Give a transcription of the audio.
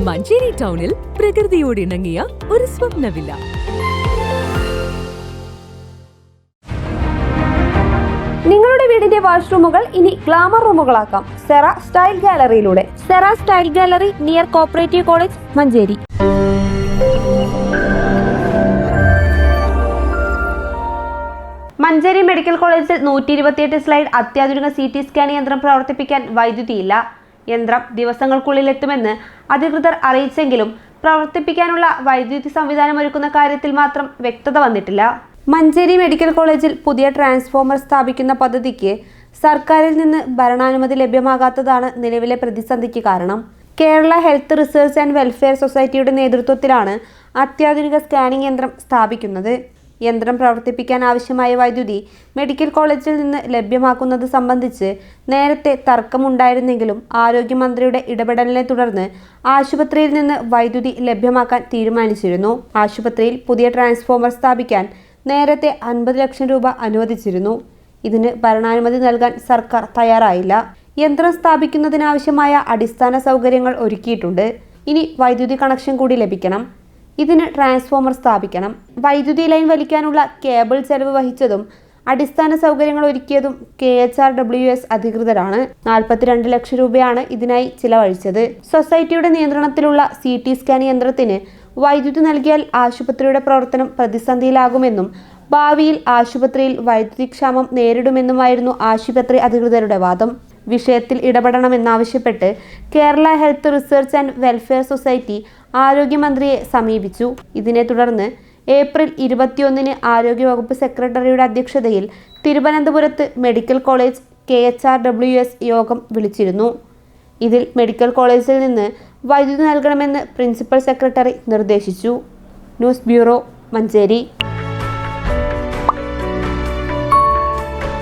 മഞ്ചേരി ടൗണിൽ പ്രകൃതിയോട് ഇണങ്ങിയ ഒരു സ്വപ്ന വില്ല. നിങ്ങളുടെ വീടിന്റെ വാഷ്റൂമുകൾ ഇനി ഗ്ലാമർ റൂമുകളാക്കാം സെറ സ്റ്റൈൽ ഗാലറിയിലൂടെ. Sera style gallery near cooperative college, Manjeri. Manjeri medical കോളേജിൽ 128 സ്ലൈഡ് അത്യാധുനിക CT സ്കാൻ യന്ത്രം പ്രവർത്തിപ്പിക്കാൻ വൈദ്യുതിയില്ല. യന്ത്രം ദിവസങ്ങൾക്കുള്ളിൽ എത്തുമെന്ന് അധികൃതർ അറിയിച്ചെങ്കിലും പ്രവർത്തിപ്പിക്കാനുള്ള വൈദ്യുതി സംവിധാനം ഒരുക്കുന്ന കാര്യത്തിൽ മാത്രം വ്യക്തത വന്നിട്ടില്ല. മഞ്ചേരി മെഡിക്കൽ കോളേജിൽ പുതിയ ട്രാൻസ്ഫോമർ സ്ഥാപിക്കുന്ന പദ്ധതിക്ക് സർക്കാരിൽ നിന്ന് ഭരണാനുമതി ലഭ്യമാകാത്തതാണ് നിലവിലെ പ്രതിസന്ധിക്ക് കാരണം. Kerala health research and welfare സൊസൈറ്റിയുടെ നേതൃത്വത്തിലാണ് അത്യാധുനിക സ്കാനിംഗ് യന്ത്രം സ്ഥാപിക്കുന്നത്. യന്ത്രം പ്രവർത്തിപ്പിക്കാൻ ആവശ്യമായ വൈദ്യുതി മെഡിക്കൽ കോളേജിൽ നിന്ന് ലഭ്യമാക്കുന്നത് സംബന്ധിച്ച് നേരത്തെ തർക്കമുണ്ടായിരുന്നെങ്കിലും ആരോഗ്യമന്ത്രിയുടെ ഇടപെടലിനെ തുടർന്ന് ആശുപത്രിയിൽ നിന്ന് വൈദ്യുതി ലഭ്യമാക്കാൻ തീരുമാനിച്ചിരുന്നു. ആശുപത്രിയിൽ പുതിയ ട്രാൻസ്ഫോമർ സ്ഥാപിക്കാൻ നേരത്തെ 50 ലക്ഷം രൂപ അനുവദിച്ചിരുന്നു. ഇതിന് ഭരണാനുമതി നൽകാൻ സർക്കാർ തയ്യാറായില്ല. യന്ത്രം സ്ഥാപിക്കുന്നതിനാവശ്യമായ അടിസ്ഥാന സൗകര്യങ്ങൾ ഒരുക്കിയിട്ടുണ്ട്. ഇനി വൈദ്യുതി കണക്ഷൻ കൂടി ലഭിക്കണം. ഇതിന് ട്രാൻസ്ഫോമർ സ്ഥാപിക്കണം. വൈദ്യുതി ലൈൻ വലിക്കാനുള്ള കേബിൾ ചെലവ് വഹിച്ചതും അടിസ്ഥാന സൗകര്യങ്ങൾ ഒരുക്കിയതും KHRWS അധികൃതരാണ്. 42 ലക്ഷം രൂപയാണ് ഇതിനായി ചിലവഴിച്ചത്. സൊസൈറ്റിയുടെ നിയന്ത്രണത്തിലുള്ള CT സ്കാൻ യന്ത്രത്തിന് വൈദ്യുതി നൽകിയാൽ ആശുപത്രിയുടെ പ്രവർത്തനം പ്രതിസന്ധിയിലാകുമെന്നും ഭാവിയിൽ ആശുപത്രിയിൽ വൈദ്യുതി ക്ഷാമം നേരിടുമെന്നുമായിരുന്നു ആശുപത്രി അധികൃതരുടെ വാദം. വിഷയത്തിൽ ഇടപെടണമെന്നാവശ്യപ്പെട്ട് Kerala health research and welfare society ആരോഗ്യമന്ത്രിയെ സമീപിച്ചു. ഇതിനെ തുടർന്ന് ഏപ്രിൽ 21-ന് ആരോഗ്യവകുപ്പ് സെക്രട്ടറിയുടെ അധ്യക്ഷതയിൽ തിരുവനന്തപുരത്ത് മെഡിക്കൽ കോളേജ് KHRWS യോഗം വിളിച്ചിരുന്നു. ഇതിൽ മെഡിക്കൽ കോളേജിൽ നിന്ന് വൈദ്യുതി നൽകണമെന്ന് പ്രിൻസിപ്പൽ സെക്രട്ടറി നിർദ്ദേശിച്ചു. News bureau, Manjeri.